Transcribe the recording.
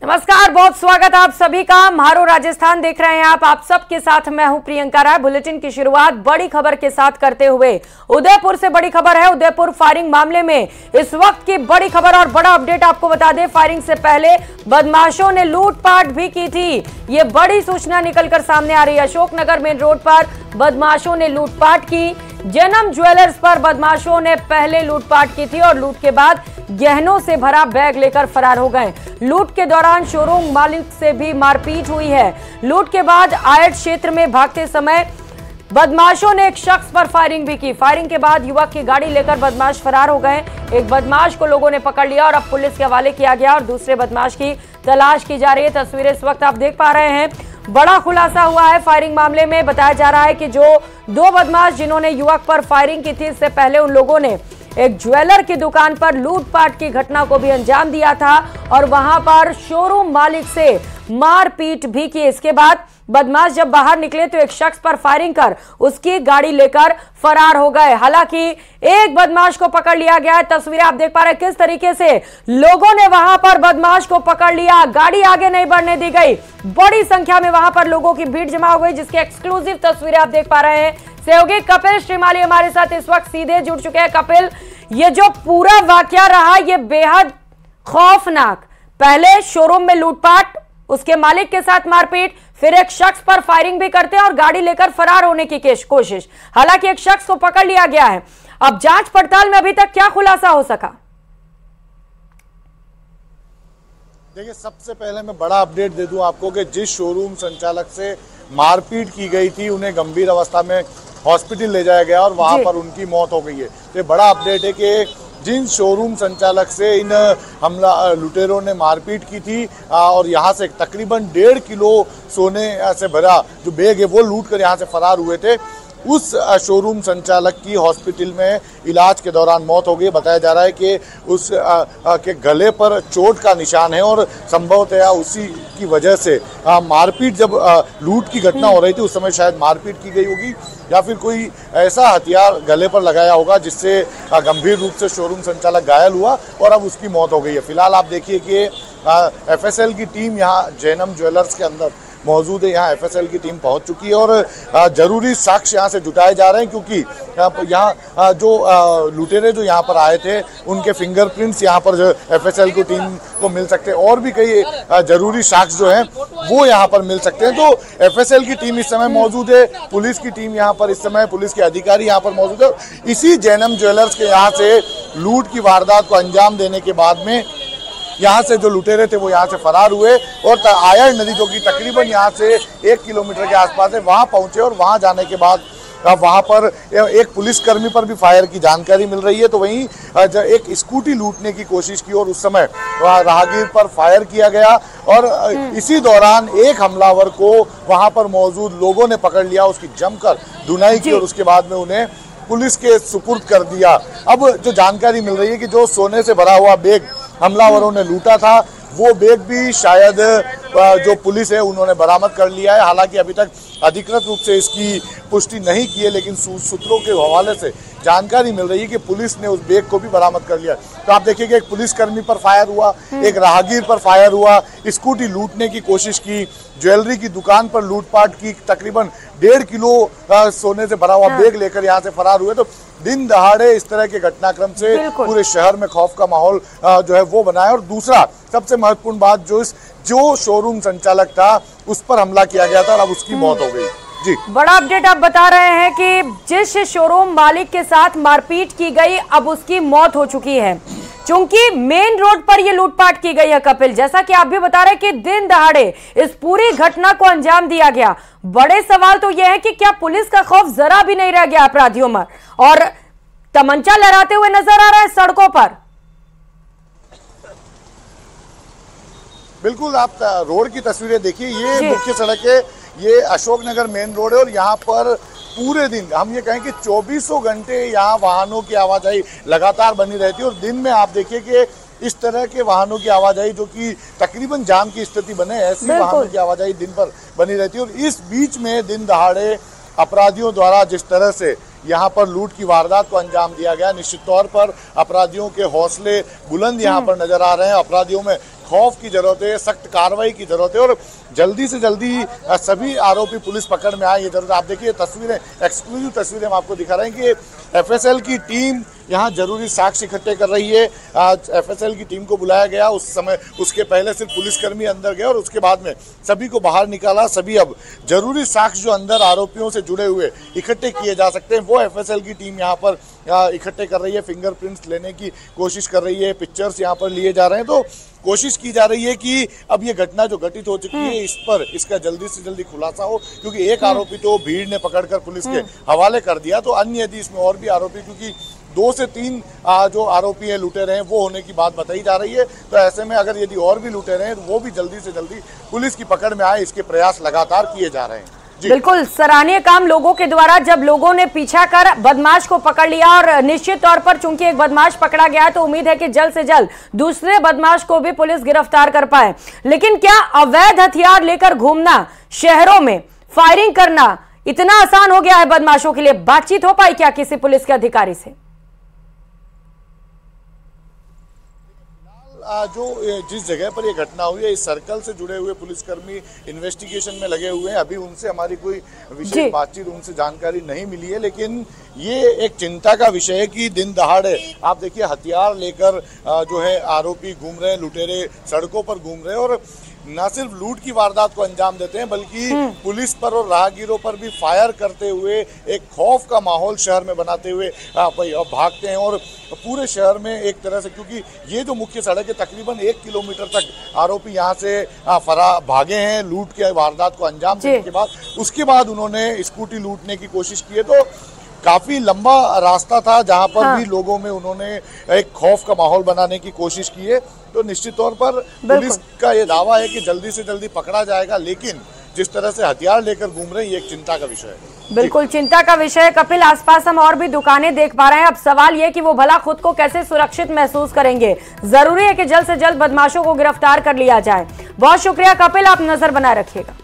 नमस्कार, बहुत स्वागत आप सभी का। म्हारो राजस्थान देख रहे हैं आप सबके साथ मैं हूं प्रियंका राय। बुलेटिन की शुरुआत बड़ी खबर के साथ करते हुए उदयपुर से बड़ी खबर है। उदयपुर फायरिंग मामले में इस वक्त की बड़ी खबर और बड़ा अपडेट आपको बता दें। फायरिंग से पहले बदमाशों ने लूटपाट भी की थी, ये बड़ी सूचना निकलकर सामने आ रही है। अशोकनगर मेन रोड पर बदमाशों ने लूटपाट की। जन्म ज्वेलर्स पर बदमाशों ने पहले लूटपाट की थी और लूट के बाद गहनों से भरा बैग लेकर फरार हो गए। लूट के दौरान शोरूम मालिक से भी मारपीट हुई है। लूट के बाद आयत क्षेत्र में भागते समय बदमाशों ने एक शख्स पर फायरिंग भी की। फायरिंग के बाद युवक की गाड़ी लेकर बदमाश फरार हो गए। एक बदमाश को लोगों ने पकड़ लिया और अब पुलिस के हवाले किया गया और दूसरे बदमाश की तलाश की जा रही है। तस्वीरें इस वक्त आप देख पा रहे हैं। बड़ा खुलासा हुआ है फायरिंग मामले में। बताया जा रहा है कि जो दो बदमाश जिन्होंने युवक पर फायरिंग की थी, इससे पहले उन लोगों ने एक ज्वेलर की दुकान पर लूटपाट की घटना को भी अंजाम दिया था और वहां पर शोरूम मालिक से मारपीट भी की। इसके बाद बदमाश जब बाहर निकले तो एक शख्स पर फायरिंग कर उसकी गाड़ी लेकर फरार हो गए। हालांकि एक बदमाश को पकड़ लिया गया है। तस्वीरें आप देख पा रहे हैं किस तरीके से लोगों ने वहां पर बदमाश को पकड़ लिया। गाड़ी आगे नहीं बढ़ने दी गई। बड़ी संख्या में वहां पर लोगों की भीड़ जमा हो गई, जिसकी एक्सक्लूसिव तस्वीरें आप देख पा रहे हैं। सहयोगी कपिल श्रीमाली हमारे साथ इस वक्त सीधे जुड़ चुके हैं। कपिल, ये जो पूरा वाकया रहा ये बेहद खौफनाक। पहले शोरूम में लूटपाट, उसके मालिक के साथ मारपीट, फिर एक शख्स पर फायरिंग भी करते हैं और गाड़ी लेकर फरार होने की कोशिश। हालांकि एक शख्स को पकड़ लिया गया है। अब जांच पड़ताल में अभी तक क्या खुलासा हो सका? देखिए, सबसे पहले मैं बड़ा अपडेट दे दूं आपको कि जिस शोरूम संचालक से मारपीट की गई थी उन्हें गंभीर अवस्था में हॉस्पिटल ले जाया गया और वहां पर उनकी मौत हो गई है। तो ये बड़ा अपडेट है कि जिन शोरूम संचालक से इन लुटेरों ने मारपीट की थी और यहाँ से तकरीबन 1.5 किलो सोने से भरा जो बैग है वो लूट कर यहाँ से फरार हुए थे, उस शोरूम संचालक की हॉस्पिटल में इलाज के दौरान मौत हो गई। बताया जा रहा है कि उस के गले पर चोट का निशान है और संभवतः उसी की वजह से मारपीट, जब लूट की घटना हो रही थी उस समय शायद मारपीट की गई होगी या फिर कोई ऐसा हथियार गले पर लगाया होगा जिससे गंभीर रूप से शोरूम संचालक घायल हुआ और अब उसकी मौत हो गई है। फिलहाल आप देखिए कि एफएसएल की टीम यहाँ जैनम ज्वेलर्स के अंदर मौजूद है। यहाँ एफएसएल की टीम पहुंच चुकी है और जरूरी साक्ष्य यहाँ से जुटाए जा रहे हैं, क्योंकि यहाँ जो लुटेरे जो यहाँ पर आए थे उनके फिंगरप्रिंट्स यहाँ पर जो एफएसएल की टीम को मिल सकते हैं और भी कई जरूरी साक्ष्य जो हैं वो यहाँ पर मिल सकते हैं। तो एफएसएल की टीम इस समय मौजूद है, पुलिस की टीम यहाँ पर इस समय, पुलिस के अधिकारी यहाँ पर मौजूद है। इसी जैनम ज्वेलर्स के यहाँ से लूट की वारदात को अंजाम देने के बाद में यहाँ से जो लुटेरे थे वो यहाँ से फरार हुए और आयर नदी जो कि तकरीबन यहाँ से 1 किलोमीटर के आसपास है वहाँ पहुँचे और वहाँ जाने के बाद वहाँ पर एक पुलिसकर्मी पर भी फायर की जानकारी मिल रही है। तो वहीं एक स्कूटी लूटने की कोशिश की और उस समय राहगीर पर फायर किया गया और इसी दौरान एक हमलावर को वहाँ पर मौजूद लोगों ने पकड़ लिया, उसकी जमकर धुनाई की और उसके बाद में उन्हें पुलिस के सुपुर्द कर दिया। अब जो जानकारी मिल रही है कि जो सोने से भरा हुआ बैग हमलावरों ने लूटा था वो बैग भी शायद जो पुलिस है उन्होंने बरामद कर लिया है। हालांकि अभी तक अधिकृत रूप से इसकी पुष्टि नहीं की है, लेकिन सूत्रों के हवाले से जानकारी मिल रही है कि पुलिस ने उस बैग को भी बरामद कर लिया। तो आप देखिए कि एक पुलिसकर्मी पर फायर हुआ, एक राहगीर पर फायर हुआ, स्कूटी लूटने की कोशिश की, ज्वेलरी की दुकान पर लूटपाट की, तकरीबन 1.5 किलो सोने से भरा हुआ बैग लेकर यहाँ से फरार हुए। तो दिन दहाड़े इस तरह के घटनाक्रम से पूरे शहर में खौफ का माहौल जो है वो बना है। और दूसरा सबसे महत्वपूर्ण बात, जो शोरूम संचालक था उस पर हमला किया गया था और अब उसकी मौत हो गई। जी, बड़ा अपडेट आप बता रहे हैं कि जिस शोरूम मालिक के साथ मारपीट की गई अब उसकी मौत हो चुकी है, चूंकि मेन रोड पर यह लूटपाट की गई है। कपिल, जैसा कि आप भी बता रहे हैं कि दिन दहाड़े इस पूरी घटना को अंजाम दिया गया। बड़े सवाल तो यह है कि क्या पुलिस का खौफ जरा भी नहीं रह गया अपराधियों में और तमंचा लहराते हुए नजर आ रहा है सड़कों पर? बिल्कुल, आप रोड की तस्वीरें देखिए, ये मुख्य सड़क है, ये अशोकनगर मेन रोड है और यहाँ पर पूरे दिन हम ये कहें कि 24 घंटे यहाँ वाहनों की आवाजाही लगातार बनी रहती है। और दिन में आप देखिए कि इस तरह के वाहनों की आवाजाही जो कि तकरीबन जाम की स्थिति बने, ऐसी वाहनों की आवाजाही दिन भर बनी रहती है। और इस बीच में दिन दहाड़े अपराधियों द्वारा जिस तरह से यहाँ पर लूट की वारदात को अंजाम दिया गया, निश्चित तौर पर अपराधियों के हौसले बुलंद यहाँ पर नजर आ रहे हैं। अपराधियों में खौफ की जरूरत है, सख्त कार्रवाई की जरूरत है और जल्दी से जल्दी सभी आरोपी पुलिस पकड़ में आए, ये जरूरत। आप देखिए तस्वीरें, एक्सक्लूसिव तस्वीरें हम आपको दिखा रहे हैं कि एफएसएल की टीम यहाँ जरूरी साक्ष्य इकट्ठे कर रही है। आज एफएसएल की टीम को बुलाया गया, उस समय उसके पहले सिर्फ पुलिसकर्मी अंदर गए और उसके बाद में सभी को बाहर निकाला। सभी अब जरूरी साक्ष्य जो अंदर आरोपियों से जुड़े हुए इकट्ठे किए जा सकते हैं, वो एफएसएल की टीम यहाँ पर इकट्ठे कर रही है। फिंगरप्रिंट्स लेने की कोशिश कर रही है, पिक्चर्स यहाँ पर लिए जा रहे हैं। तो कोशिश की जा रही है कि अब ये घटना जो घटित हो चुकी है इस पर इसका जल्दी से जल्दी खुलासा हो, क्योंकि एक आरोपी तो भीड़ ने पकड़कर पुलिस के हवाले कर दिया, तो अन्य यदि इसमें और भी आरोपी, क्योंकि 2 से 3 जो आरोपी हैं लुटेरे हैं वो होने की बात बताई जा रही है। तो ऐसे में अगर यदि और भी लुटेरे हैं तो वो भी जल्दी से जल्दी पुलिस की पकड़ में आए, इसके प्रयास लगातार किए जा रहे हैं। बिल्कुल सराहनीय काम लोगों के द्वारा, जब लोगों ने पीछा कर बदमाश को पकड़ लिया और निश्चित तौर पर चूंकि एक बदमाश पकड़ा गया है तो उम्मीद है कि जल्द से जल्द दूसरे बदमाश को भी पुलिस गिरफ्तार कर पाए। लेकिन क्या अवैध हथियार लेकर घूमना, शहरों में फायरिंग करना इतना आसान हो गया है बदमाशों के लिए? बातचीत हो पाई क्या किसी पुलिस के अधिकारी से? जो जिस जगह पर ये घटना हुई है इस सर्कल से जुड़े हुए पुलिसकर्मी इन्वेस्टिगेशन में लगे हुए हैं। अभी उनसे हमारी कोई विशेष बातचीत, उनसे जानकारी नहीं मिली है, लेकिन ये एक चिंता का विषय है कि दिन दहाड़े आप देखिए हथियार लेकर जो है आरोपी घूम रहे हैं, लुटेरे सड़कों पर घूम रहे हैं और न सिर्फ लूट की वारदात को अंजाम देते हैं बल्कि पुलिस पर और राहगीरों पर भी फायर करते हुए एक खौफ का माहौल शहर में बनाते हुए भागते हैं और पूरे शहर में एक तरह से, क्योंकि ये जो मुख्य सड़क है तकरीबन 1 किलोमीटर तक आरोपी यहाँ से भागे हैं लूट के वारदात को अंजाम देने के बाद। उसके बाद उन्होंने स्कूटी लूटने की कोशिश की है, तो काफी लंबा रास्ता था जहां पर भी लोगों में उन्होंने एक खौफ का माहौल बनाने की कोशिश की है। तो निश्चित तौर पर पुलिस का ये दावा है कि जल्दी से जल्दी पकड़ा जाएगा, लेकिन जिस तरह से हथियार लेकर घूम रहे हैं ये एक चिंता का विषय है। बिल्कुल चिंता का विषय है। कपिल, आसपास हम और भी दुकानें देख पा रहे हैं। अब सवाल ये कि वो भला खुद को कैसे सुरक्षित महसूस करेंगे। जरूरी है कि जल्द से जल्द बदमाशों को गिरफ्तार कर लिया जाए। बहुत शुक्रिया कपिल, आप नजर बनाए रखिएगा।